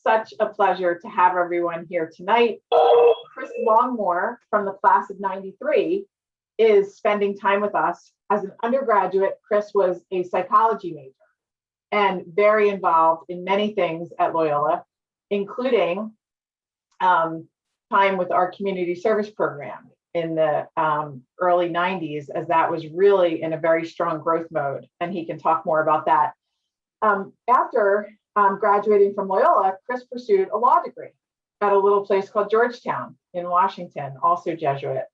such a pleasure to have everyone here tonight. Chris Longmore from the class of 93 is spending time with us. As an undergraduate, Chris was a psychology major and very involved in many things at Loyola, including time with our community service program in the early 90s, as that was really in a very strong growth mode. And he can talk more about that. After graduating from Loyola, Chris pursued a law degree at a little place called Georgetown in Washington, also Jesuit.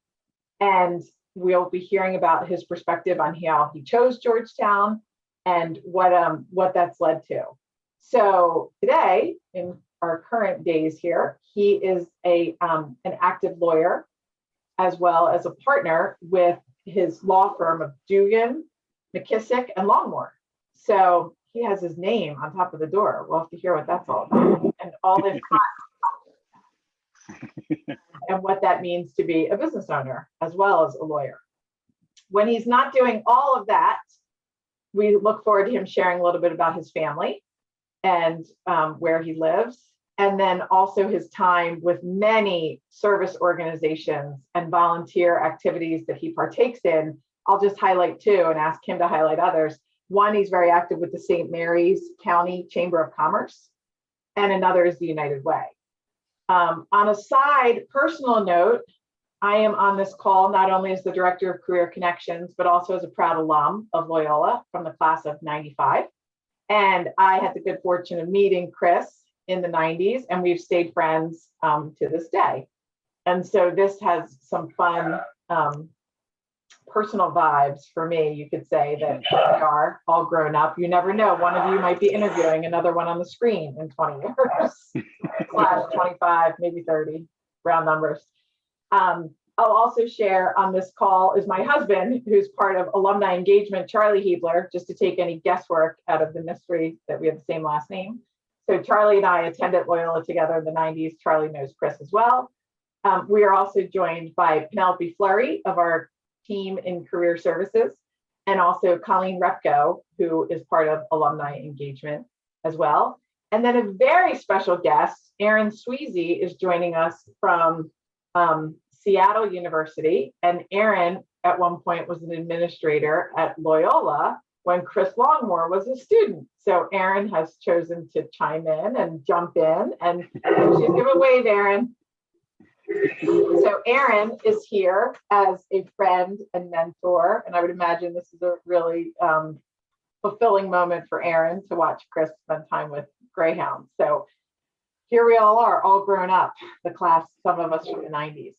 And we'll be hearing about his perspective on how he chose Georgetown and what that's led to. So today, in our current days here, he is an active lawyer, as well as a partner with his law firm of Dugan, McKissick, and Longmore. So he has his name on top of the door. We'll have to hear what that's all about, and all his and what that means to be a business owner as well as a lawyer. When he's not doing all of that, we look forward to him sharing a little bit about his family and where he lives, and then also his time with many service organizations and volunteer activities that he partakes in. I'll just highlight two and ask him to highlight others. One, he's very active with the St. Mary's County Chamber of Commerce, and another is the United Way. On a side personal note, I am on this call not only as the Director of Career Connections, but also as a proud alum of Loyola from the class of 95. And I had the good fortune of meeting Chris in the 90s, and we've stayed friends to this day. And so this has some fun personal vibes for me. You could say that we are all grown up. You never know. One of you might be interviewing another one on the screen in 20 years, slash 25, maybe 30, round numbers. I'll also share on this call is my husband, who's part of alumni engagement, Charlie Hebler, just to take any guesswork out of the mystery that we have the same last name. So Charlie and I attended Loyola together in the 90s. Charlie knows Chris as well. We are also joined by Penelope Fleury of our team in career services, and also Colleen Repko, who is part of alumni engagement as well. And then a very special guest, Aaron Sweezy, is joining us from Seattle University. And Aaron at one point was an administrator at Loyola when Chris Longmore was a student. So Aaron has chosen to chime in and jump in, and she's give a wave, Aaron. So Aaron is here as a friend and mentor, and I would imagine this is a really fulfilling moment for Aaron to watch Chris spend time with greyhounds. So here we all are, all grown up, the class, some of us from the 90s.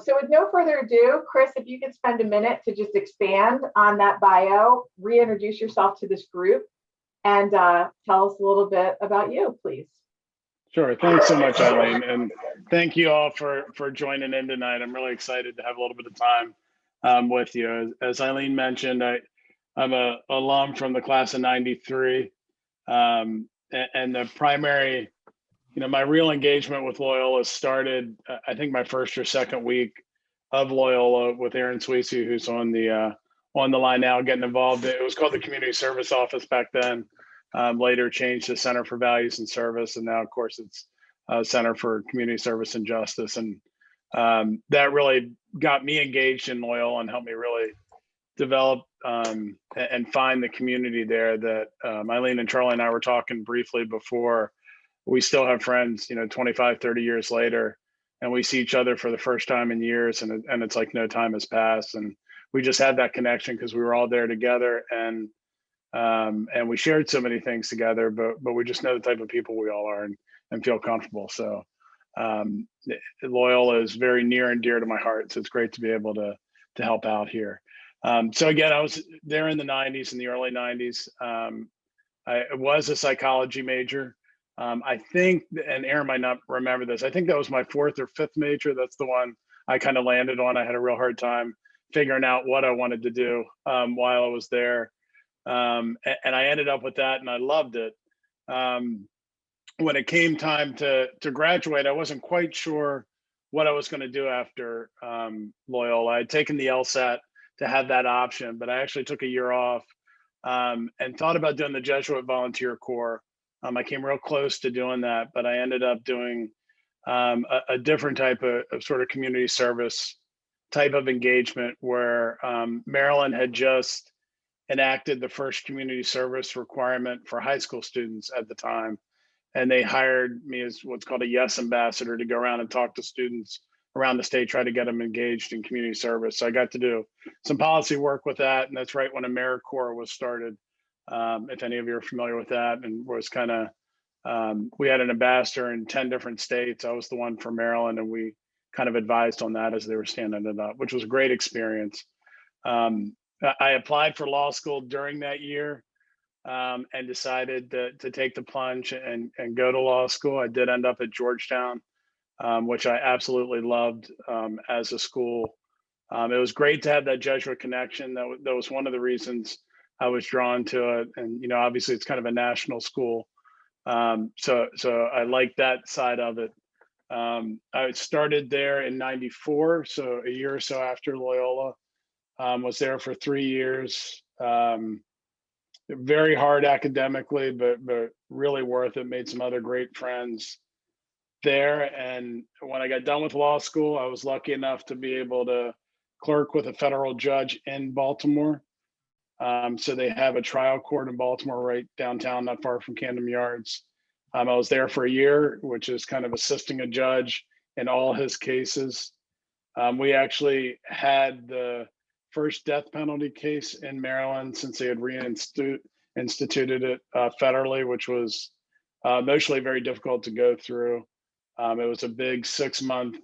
So with no further ado, Chris, if you could spend a minute to just expand on that bio, reintroduce yourself to this group, and tell us a little bit about you, please. Sure. Thanks so much, Eileen. And thank you all for joining in tonight. I'm really excited to have a little bit of time with you. As Eileen mentioned, I'm an alum from the class of 93. And the primary, my real engagement with Loyola started, I think, my first or second week of Loyola with Aaron Sweezy, who's on the line now, getting involved. It was called the Community Service Office back then. Later changed to Center for Values and Service, and now, of course, it's Center for Community Service and Justice. And that really got me engaged in Loyola and helped me really develop and find the community there that Eileen and Charlie and I were talking briefly before. We still have friends, 25, 30 years later, and we see each other for the first time in years, and it's like no time has passed. And we just had that connection because we were all there together, and we shared so many things together, but we just know the type of people we all are and feel comfortable. So Loyola is very near and dear to my heart. So it's great to be able to help out here. So again, I was there in the 90s, in the early 90s. I was a psychology major. I think, and Aaron might not remember this, I think that was my fourth or fifth major. That's the one I kind of landed on. I had a real hard time figuring out what I wanted to do while I was there. And I ended up with that, and I loved it. When it came time to graduate, I wasn't quite sure what I was going to do after Loyola. I'd taken the LSAT to have that option, but I actually took a year off and thought about doing the Jesuit Volunteer Corps. I came real close to doing that, but I ended up doing a different type of sort of community service type of engagement where Maryland had just enacted the first community service requirement for high school students at the time. And they hired me as what's called a YES ambassador to go around and talk to students around the state, try to get them engaged in community service. So I got to do some policy work with that. And that's right when AmeriCorps was started, if any of you are familiar with that, and was kind of, we had an ambassador in 10 different states. I was the one from Maryland, and we kind of advised on that as they were standing it up, which was a great experience. I applied for law school during that year and decided to take the plunge and go to law school. I did end up at Georgetown, which I absolutely loved as a school. It was great to have that Jesuit connection. That was one of the reasons I was drawn to it. And, you know, obviously it's kind of a national school. So I like that side of it. I started there in '94, so a year or so after Loyola. Was there for 3 years. Very hard academically, but really worth it. Made some other great friends there. And when I got done with law school, I was lucky enough to be able to clerk with a federal judge in Baltimore. So they have a trial court in Baltimore, right downtown, not far from Camden Yards. I was there for a year, which is kind of assisting a judge in all his cases. We actually had the first death penalty case in Maryland since they had reinstituted it federally, which was emotionally very difficult to go through. It was a big 6-month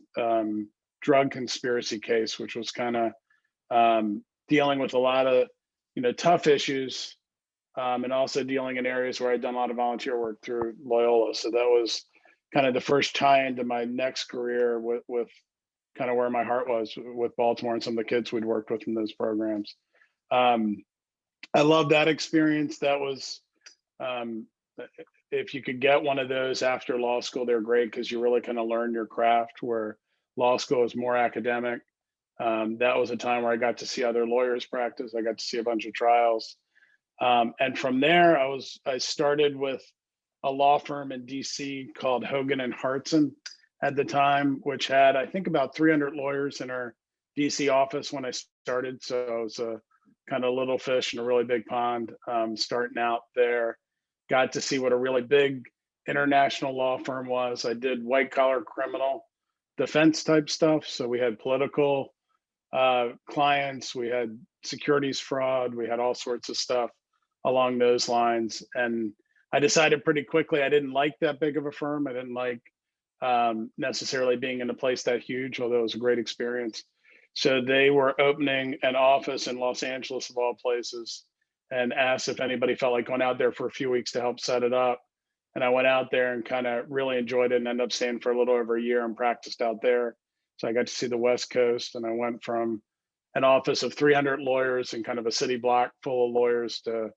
drug conspiracy case, which was kind of dealing with a lot of, you know, tough issues, and also dealing in areas where I'd done a lot of volunteer work through Loyola. So that was kind of the first tie into my next career with kind of where my heart was with Baltimore and some of the kids we'd worked with in those programs. I love that experience. That was, if you could get one of those after law school, they're great because you really kind of learn your craft, where law school is more academic. That was a time where I got to see other lawyers practice. I got to see a bunch of trials. And from there, I started with a law firm in DC called Hogan and Hartson at the time, which had, I think, about 300 lawyers in our DC office when I started. So it was a kind of little fish in a really big pond starting out there. Got to see what a really big international law firm was. I did white collar criminal defense type stuff. So we had political clients, we had securities fraud, we had all sorts of stuff along those lines. And I decided pretty quickly I didn't like that big of a firm. I didn't like necessarily being in a place that huge, although it was a great experience. So they were opening an office in Los Angeles, of all places, and asked if anybody felt like going out there for a few weeks to help set it up. And I went out there and kind of really enjoyed it and ended up staying for a little over a year and practiced out there. So I got to see the West Coast, and I went from an office of 300 lawyers and kind of a city block full of lawyers to,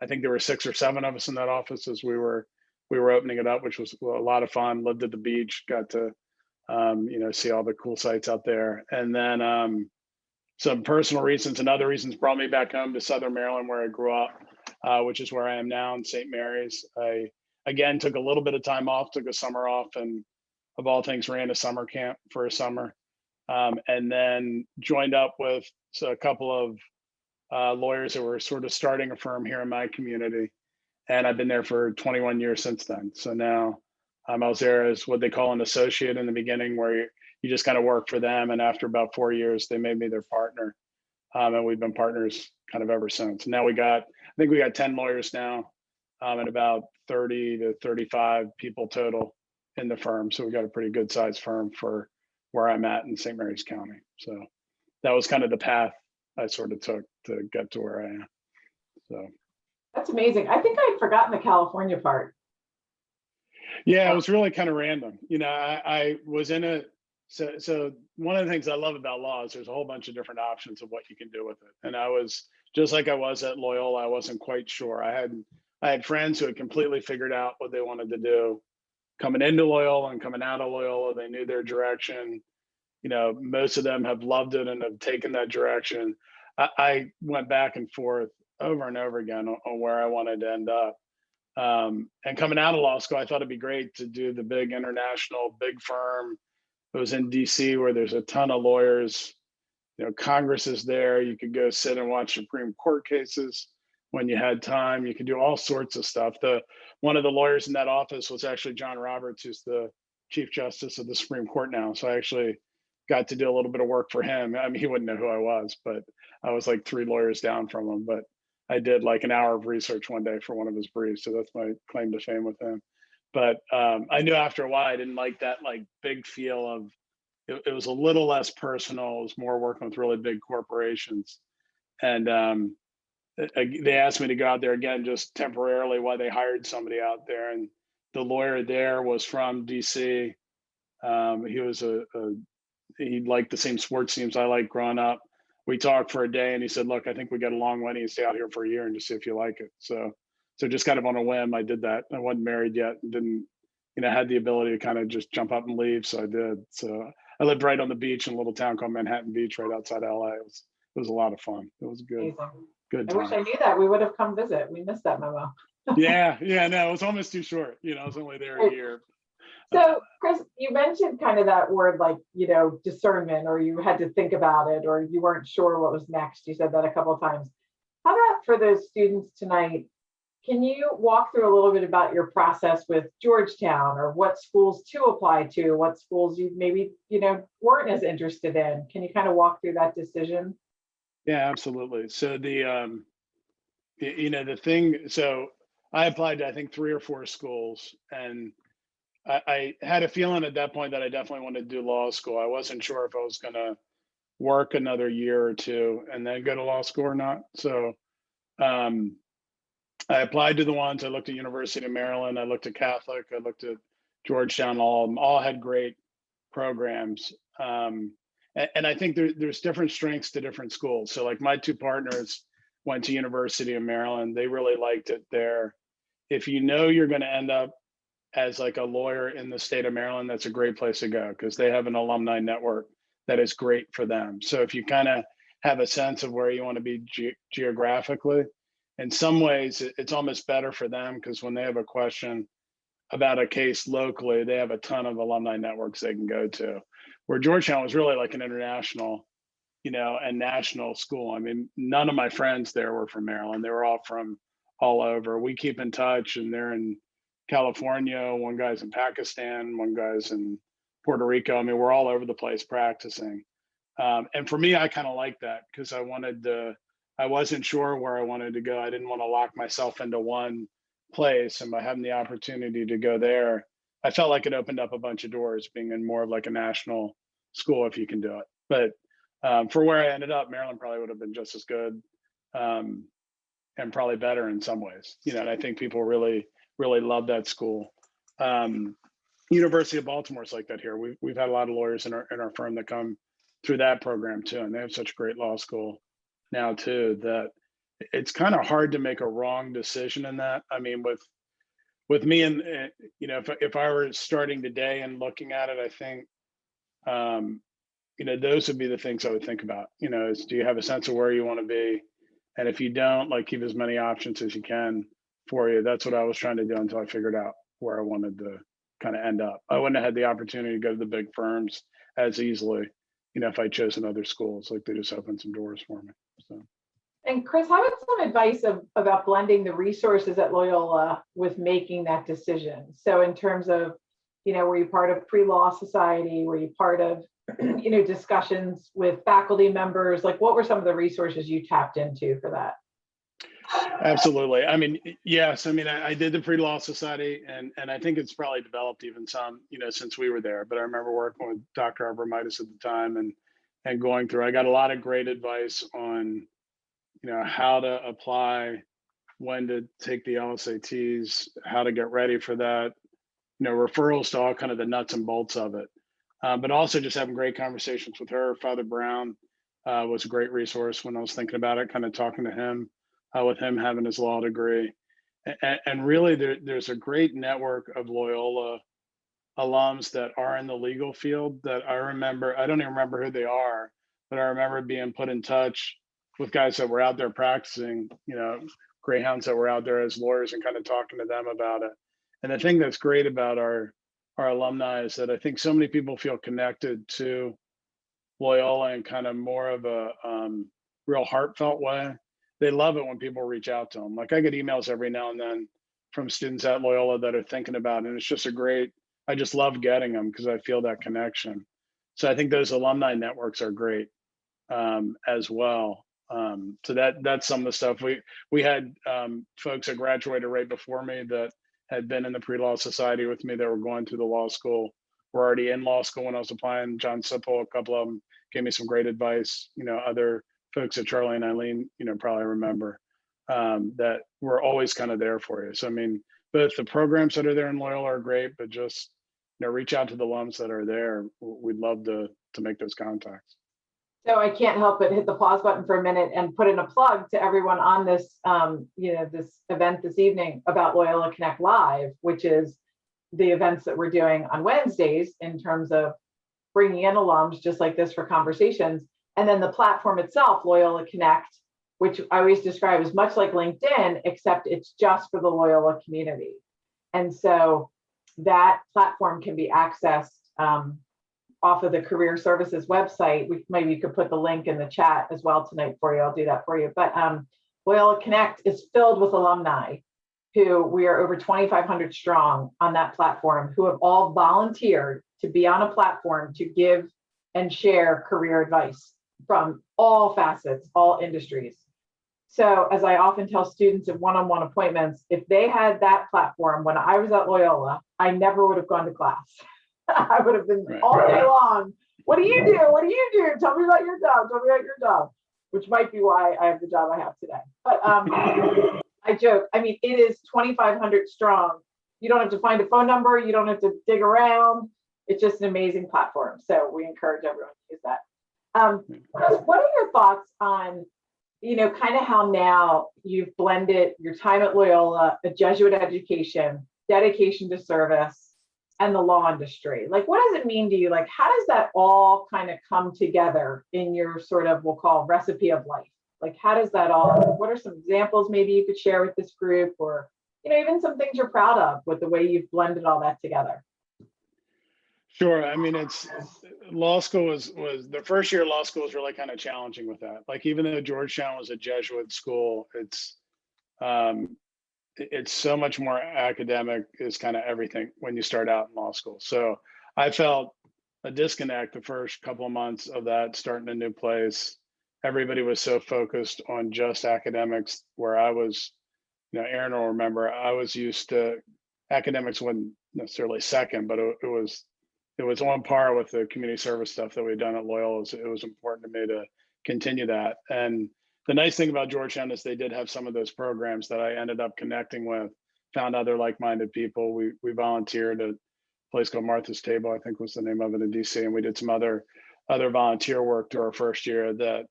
I think there were 6 or 7 of us in that office as we were opening it up, which was a lot of fun. Lived at the beach, got to you know, see all the cool sites out there. And then some personal reasons and other reasons brought me back home to Southern Maryland, where I grew up, which is where I am now in St. Mary's. I again took a little bit of time off, took a summer off, and of all things ran a summer camp for a summer, and then joined up with a couple of lawyers that were sort of starting a firm here in my community. And I've been there for 21 years since then. So now I was there as what they call an associate in the beginning, where you just kind of work for them. And after about 4 years, they made me their partner. And we've been partners kind of ever since. Now I think we got 10 lawyers now, and about 30 to 35 people total in the firm. So we got a pretty good sized firm for where I'm at in St. Mary's County. So that was kind of the path I sort of took to get to where I am. So That's amazing. I think I'd forgotten the California part. yeah, it was really kind of random. You know, I was in a, so one of the things I love about law is there's a whole bunch of different options of what you can do with it. And I was, just like I was at Loyola, I wasn't quite sure. I had friends who had completely figured out what they wanted to do coming into Loyola and coming out of Loyola. They knew their direction. You know, most of them have loved it and have taken that direction. I went back and forth over and over again on where I wanted to end up. And coming out of law school, I thought it'd be great to do the big international, big firm. It was in DC where there's a ton of lawyers. Congress is there. You could go sit and watch Supreme Court cases when you had time. You could do all sorts of stuff. One of the lawyers in that office was actually John Roberts, who's the Chief Justice of the Supreme Court now. So I actually got to do a little bit of work for him. I mean, he wouldn't know who I was, but I was like 3 lawyers down from him. But I did like an hour of research one day for one of his briefs. So that's my claim to fame with him. But I knew after a while I didn't like that like big feel of it was a little less personal. It was more working with really big corporations. And they asked me to go out there again just temporarily while they hired somebody out there. And the lawyer there was from DC. He was he liked the same sports teams I liked growing up. We talked for a day and he said, look, I think we get along. Why don't you stay out here for a year and just see if you like it? So just kind of on a whim, I did that. I wasn't married yet and didn't, had the ability to kind of just jump up and leave. So I did. So I lived right on the beach in a little town called Manhattan Beach, right outside LA. It was a lot of fun. It was good. Amazing. Good I time. wish I knew that. We would have come visit. We missed that memo. Yeah, no, it was almost too short. I was only there a year. So, Chris, you mentioned kind of that word like, discernment, or you had to think about it, or you weren't sure what was next. You said that a couple of times. How about for those students tonight? Can you walk through a little bit about your process with Georgetown, or what schools to apply to, what schools you maybe, weren't as interested in? Can you kind of walk through that decision? Yeah, absolutely. So so I applied to, I think, 3 or 4 schools, and I had a feeling at that point that I definitely wanted to do law school. I wasn't sure if I was going to work another year or 2 and then go to law school or not. So I applied to the ones. I looked at University of Maryland. I looked at Catholic. I looked at Georgetown. All had great programs. And I think there's different strengths to different schools. So like my 2 partners went to University of Maryland. They really liked it there. If you're going to end up as like a lawyer in the state of Maryland, that's a great place to go because they have an alumni network that is great for them. So if you kind of have a sense of where you want to be geographically, in some ways it's almost better for them because when they have a question about a case locally, they have a ton of alumni networks they can go to. Where Georgetown was really like an international, and national school. I mean, none of my friends there were from Maryland. They were all from all over. We keep in touch, and they're in California. One guy's in Pakistan. One guy's in Puerto Rico. I mean, we're all over the place practicing. And for me, I kind of like that because I wasn't sure where I wanted to go. I didn't want to lock myself into one place. And by having the opportunity to go there, I felt like it opened up a bunch of doors being in more of like a national school if you can do it. But for where I ended up, Maryland probably would have been just as good and probably better in some ways. And I think people really love that school. University of Baltimore is like that here. We've had a lot of lawyers in our firm that come through that program too, and they have such a great law school now too that it's kind of hard to make a wrong decision in that. I mean, with me and if I were starting today and looking at it, I think those would be the things I would think about. Is do you have a sense of where you want to be, and if you don't, like keep as many options as you can for you. That's what I was trying to do until I figured out where I wanted to kind of end up. I wouldn't have had the opportunity to go to the big firms as easily, if I chose another schools. Like they just opened some doors for me. So. And Chris, how about some advice about blending the resources at Loyola with making that decision? So in terms of, were you part of pre-law society? Were you part of, discussions with faculty members? Like what were some of the resources you tapped into for that? Absolutely. I mean, yes. I mean, I did the pre-law society, and I think it's probably developed even some, since we were there. But I remember working with Dr. Abramitis at the time and going through. I got a lot of great advice on, how to apply, when to take the LSATs, how to get ready for that. Referrals to all kind of the nuts and bolts of it. But also just having great conversations with her. Father Brown was a great resource when I was thinking about it. Kind of talking to him. With him having his law degree. And really there's a great network of Loyola alums that are in the legal field that I remember. I don't even remember who they are, but I remember being put in touch with guys that were out there practicing, greyhounds that were out there as lawyers and kind of talking to them about it. And the thing that's great about our alumni is that I think so many people feel connected to Loyola in kind of more of a real heartfelt way. They love it when people reach out to them. Like I get emails every now and then from students at Loyola that are thinking about it. And it's just I just love getting them because I feel that connection. So I think those alumni networks are great as well. So that's some of the stuff. We had folks that graduated right before me that had been in the pre-law society with me that were going through the law school, were already in law school when I was applying. John Sipple, a couple of them gave me some great advice. Other folks that Charlie and Eileen, probably remember that were always kind of there for you. So, I mean, both the programs that are there in Loyola are great, but just, reach out to the alums that are there. We'd love to make those contacts. So I can't help but hit the pause button for a minute and put in a plug to everyone on this, this event this evening about Loyola Connect Live, which is the events that we're doing on Wednesdays in terms of bringing in alums just like this for conversations. And then the platform itself, Loyola Connect, which I always describe as much like LinkedIn, except it's just for the Loyola community. And so that platform can be accessed off of the Career Services website. Maybe you could put the link in the chat as well tonight for you. I'll do that for you. But Loyola Connect is filled with alumni who we are over 2,500 strong on that platform, who have all volunteered to be on a platform to give and share career advice from all facets, all industries. So as I often tell students in one-on-one appointments, if they had that platform when I was at Loyola, I never would have gone to class. I would have been all day long. What do you do? What do you do? Tell me about your job. Tell me about your job, which might be why I have the job I have today. But I joke. I mean, it is 2,500 strong. You don't have to find a phone number. You don't have to dig around. It's just an amazing platform. So we encourage everyone to use that. What are your thoughts on, kind of how now you've blended your time at Loyola, a Jesuit education, dedication to service, and the law industry? Like, what does it mean to you? Like, how does that all kind of come together in your sort of, we'll call recipe of life? Like, how does that all, what are some examples maybe you could share with this group, or, even some things you're proud of with the way you've blended all that together? Sure. I mean, law school was the first year of law school was really kind of challenging with that. Like, even though Georgetown was a Jesuit school, it's so much more academic is kind of everything when you start out in law school. So I felt a disconnect the first couple of months of that, starting a new place. Everybody was so focused on just academics, where I was, Aaron will remember, I was used to academics wasn't necessarily second, but it was on par with the community service stuff that we'd done at Loyola. It was important to me to continue that. And the nice thing about Georgetown is they did have some of those programs that I ended up connecting with, found other like-minded people. We volunteered at a place called Martha's Table, I think was the name of it, in DC. And we did some other volunteer work to our first year that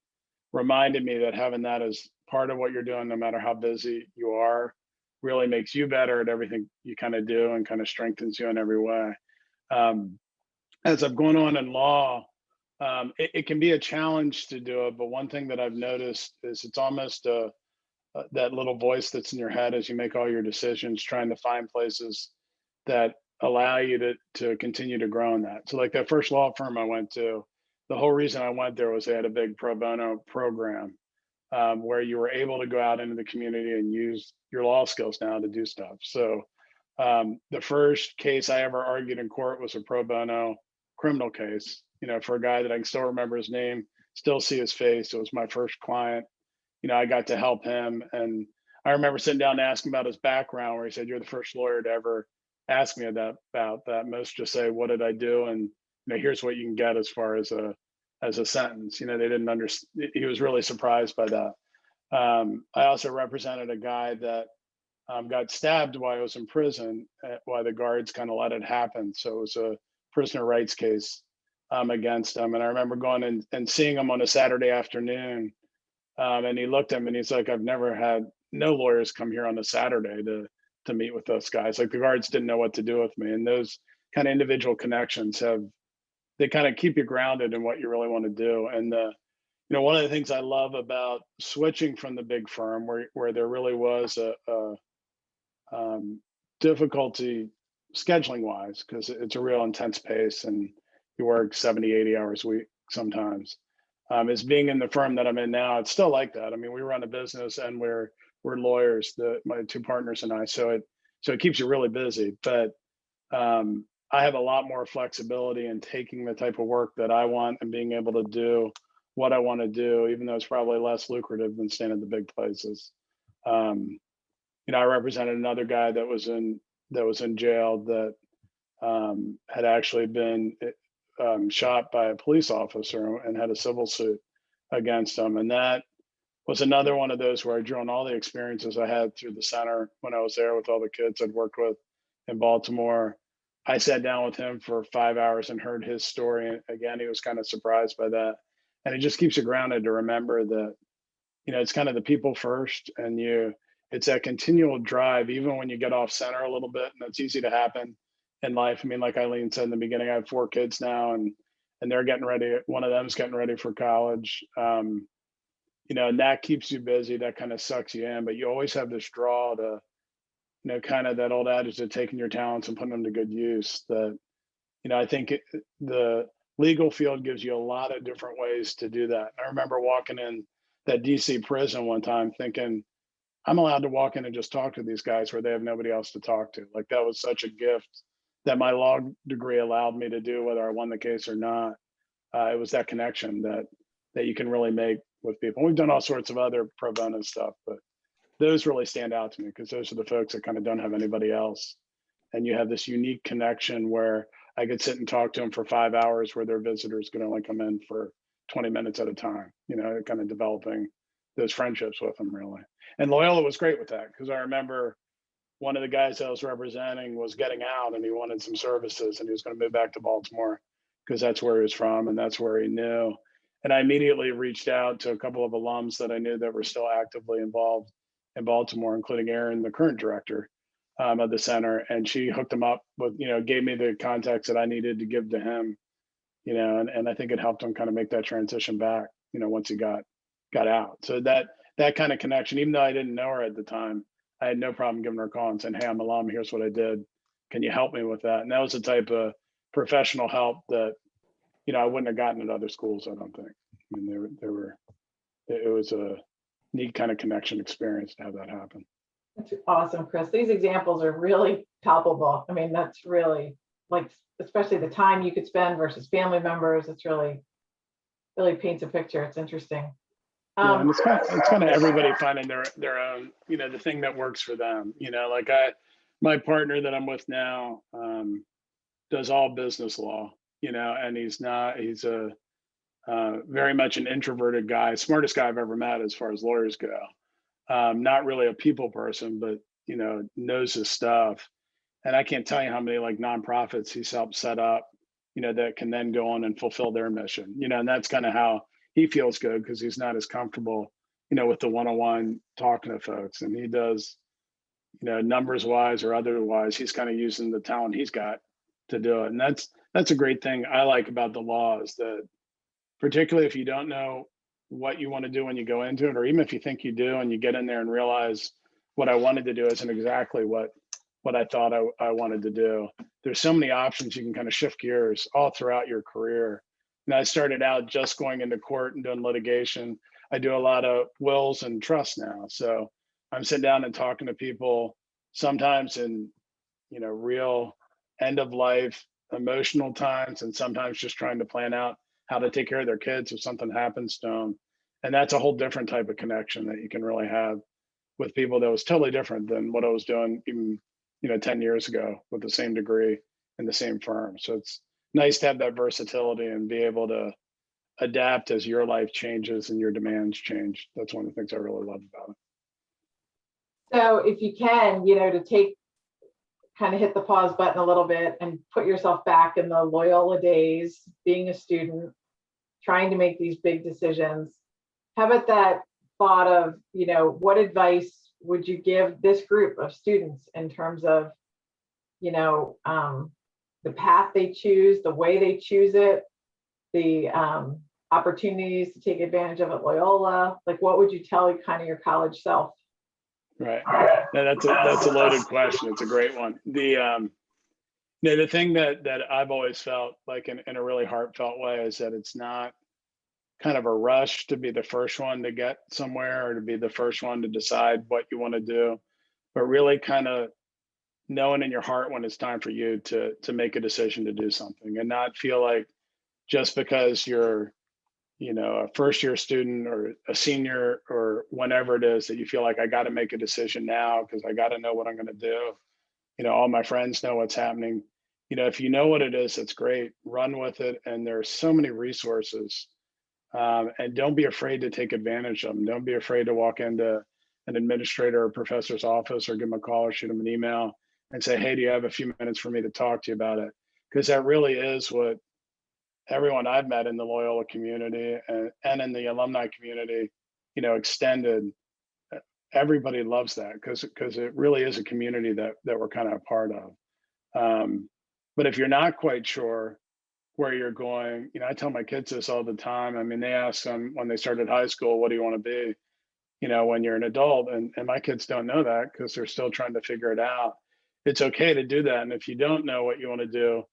reminded me that having that as part of what you're doing, no matter how busy you are, really makes you better at everything you kind of do and kind of strengthens you in every way. As I've gone on in law, it can be a challenge to do it, but one thing that I've noticed is it's almost that little voice that's in your head as you make all your decisions, trying to find places that allow you to continue to grow in that. So like that first law firm I went to, the whole reason I went there was they had a big pro bono program where you were able to go out into the community and use your law skills now to do stuff. So the first case I ever argued in court was a pro bono criminal case, for a guy that I can still remember his name, still see his face. It was my first client. I got to help him. And I remember sitting down and asking about his background, where he said, "You're the first lawyer to ever ask me about that. Most just say, what did I do? And here's what you can get as far as a sentence." They didn't understand. He was really surprised by that. I also represented a guy that got stabbed while he was in prison, while the guards kind of let it happen. So it was a prisoner rights case against him. And I remember going and seeing him on a Saturday afternoon. And he looked at me and he's like, "I've never had no lawyers come here on a Saturday to meet with those guys." Like, the guards didn't know what to do with me. And those kind of individual connections they kind of keep you grounded in what you really want to do. And one of the things I love about switching from the big firm where there really was a difficulty scheduling wise, because it's a real intense pace and you work 70, 80 hours a week sometimes, is being in the firm that I'm in now. It's still like that. I mean, we run a business and we're lawyers, my two partners and I, so it keeps you really busy, but I have a lot more flexibility in taking the type of work that I want and being able to do what I want to do, even though it's probably less lucrative than staying at the big places. I represented another guy that was in jail that had actually been shot by a police officer and had a civil suit against him. And that was another one of those where I drew on all the experiences I had through the center when I was there with all the kids I'd worked with in Baltimore. I sat down with him for 5 hours and heard his story. And again, he was kind of surprised by that. And it just keeps you grounded to remember that, it's kind of the people first, and it's that continual drive, even when you get off center a little bit, and it's easy to happen in life. I mean, like Eileen said in the beginning, I have 4 kids now, and they're getting ready. One of them's getting ready for college. And that keeps you busy. That kind of sucks you in, but you always have this draw to, kind of that old adage of taking your talents and putting them to good use. That, I think the legal field gives you a lot of different ways to do that. I remember walking in that DC prison one time thinking, I'm allowed to walk in and just talk to these guys where they have nobody else to talk to. Like, that was such a gift that my law degree allowed me to do, whether I won the case or not. It was that connection that you can really make with people. We've done all sorts of other pro bono stuff, but those really stand out to me because those are the folks that kind of don't have anybody else. And you have this unique connection where I could sit and talk to them for 5 hours where their visitors could only come in for 20 minutes at a time, kind of developing those friendships with them, really. And Loyola was great with that, because I remember one of the guys I was representing was getting out and he wanted some services and he was going to move back to Baltimore because that's where he was from and that's where he knew. And I immediately reached out to a couple of alums that I knew that were still actively involved in Baltimore, including Erin, the current director of the center. And she hooked him up with, gave me the contacts that I needed to give to him, and I think it helped him kind of make that transition back, once he got out. So that kind of connection, even though I didn't know her at the time, I had no problem giving her a call and saying, hey, I'm alum, here's what I did. Can you help me with that? And that was the type of professional help that, I wouldn't have gotten at other schools, I don't think. I mean, it was a neat kind of connection experience to have that happen. That's awesome, Chris. These examples are really palpable. I mean, that's really, like, especially the time you could spend versus family members. It's really paints a picture. It's interesting. Yeah, and it's kind of everybody finding their own, the thing that works for them. Like my partner that I'm with now does all business law, and he's a very much an introverted guy, smartest guy I've ever met as far as lawyers go. Not really a people person, but knows his stuff. And I can't tell you how many like nonprofits he's helped set up, that can then go on and fulfill their mission. And that's kind of how he feels good, because he's not as comfortable, with the one-on-one talking to folks. And he does, numbers wise or otherwise, he's kind of using the talent he's got to do it. And that's a great thing I like about the law, is that particularly if you don't know what you want to do when you go into it, or even if you think you do and you get in there and realize what I wanted to do isn't exactly what I thought I wanted to do. There's so many options. You can kind of shift gears all throughout your career. And I started out just going into court and doing litigation. I do a lot of wills and trusts now. So I'm sitting down and talking to people sometimes in, real end of life, emotional times, and sometimes just trying to plan out how to take care of their kids if something happens to them. And that's a whole different type of connection that you can really have with people that was totally different than what I was doing even, 10 years ago with the same degree in the same firm. So it's nice to have that versatility and be able to adapt as your life changes and your demands change. That's one of the things I really love about it. So if you can, to kind of hit the pause button a little bit and put yourself back in the Loyola days, being a student, trying to make these big decisions. How about that thought of, what advice would you give this group of students in terms of, the path they choose, the way they choose it, the opportunities to take advantage of at Loyola? Like, what would you tell kind of your college self? Right. Now, that's a loaded question. It's a great one. The thing that I've always felt like in a really heartfelt way is that it's not kind of a rush to be the first one to get somewhere or to be the first one to decide what you want to do, but really kind of knowing in your heart when it's time for you to make a decision to do something, and not feel like just because you're, you know, a first year student or a senior or whenever it is that you feel like I got to make a decision now because I got to know what I'm going to do. You know, all my friends know what's happening. You know, if you know what it is, that's great. Run with it. And there's so many resources. And don't be afraid to take advantage of them. Don't be afraid to walk into an administrator or professor's office or give them a call or shoot them an email and say, hey, do you have a few minutes for me to talk to you about it? Because that really is what everyone I've met in the Loyola community and in the alumni community, you know, extended, everybody loves that because it really is a community that we're kind of a part of. But if you're not quite sure where you're going, you know, I tell my kids this all the time. I mean, they ask them when they started high school, what do you want to be, you know, when you're an adult? And my kids don't know that because they're still trying to figure it out. It's okay to do that. And if you don't know what you want to do,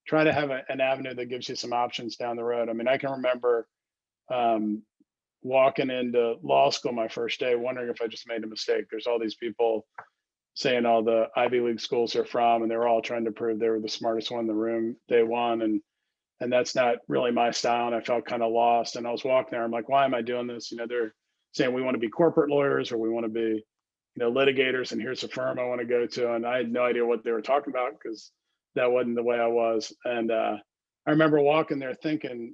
try to have an avenue that gives you some options down the road. I mean, I can remember walking into law school my first day, wondering if I just made a mistake. There's all these people saying all the Ivy League schools they're from, and they were all trying to prove they were the smartest one in the room day one. And that's not really my style. And I felt kind of lost. And I was walking there, I'm like, why am I doing this? You know, they're saying we want to be corporate lawyers or we want to be, you know, litigators, and here's a firm I want to go to. And I had no idea what they were talking about because that wasn't the way I was. And I remember walking there thinking,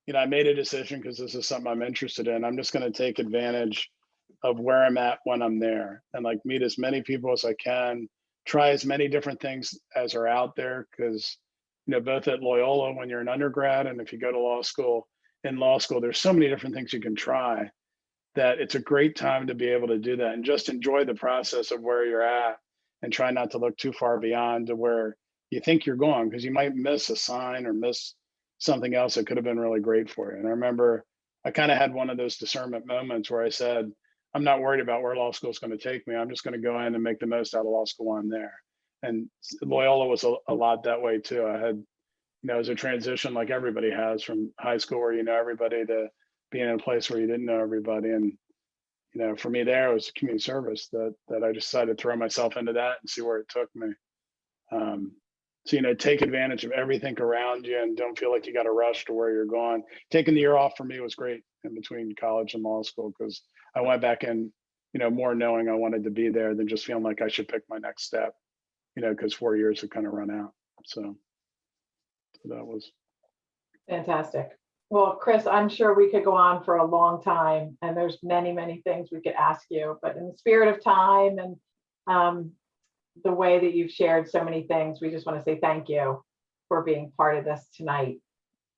you know, I made a decision because this is something I'm interested in. I'm just going to take advantage of where I'm at when I'm there and like meet as many people as I can, try as many different things as are out there. Because, you know, both at Loyola when you're an undergrad and if you go to law school, in law school, there's so many different things you can try that it's a great time to be able to do that and just enjoy the process of where you're at and try not to look too far beyond to where you think you're going, because you might miss a sign or miss something else that could have been really great for you. And I remember I kind of had one of those discernment moments where I said, I'm not worried about where law school is going to take me. I'm just going to go in and make the most out of law school while I'm there. And Loyola was a lot that way too. I had, you know, it was a transition like everybody has from high school where you know everybody to being in a place where you didn't know everybody. And, you know, for me there, it was community service that I decided to throw myself into that and see where it took me. So, you know, take advantage of everything around you and don't feel like you got to rush to where you're going. Taking the year off for me was great in between college and law school because I went back in, you know, more knowing I wanted to be there than just feeling like I should pick my next step, you know, because 4 years had kind of run out. So that was Fantastic. Well, Chris, I'm sure we could go on for a long time and there's many, many things we could ask you, but in the spirit of time and the way that you've shared so many things, we just want to say thank you for being part of this tonight.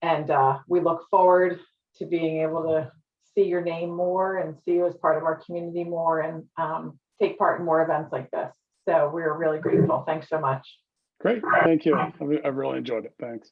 And we look forward to being able to see your name more and see you as part of our community more and take part in more events like this. So we're really grateful. Thanks so much. great. Thank you. I've really enjoyed it. Thanks.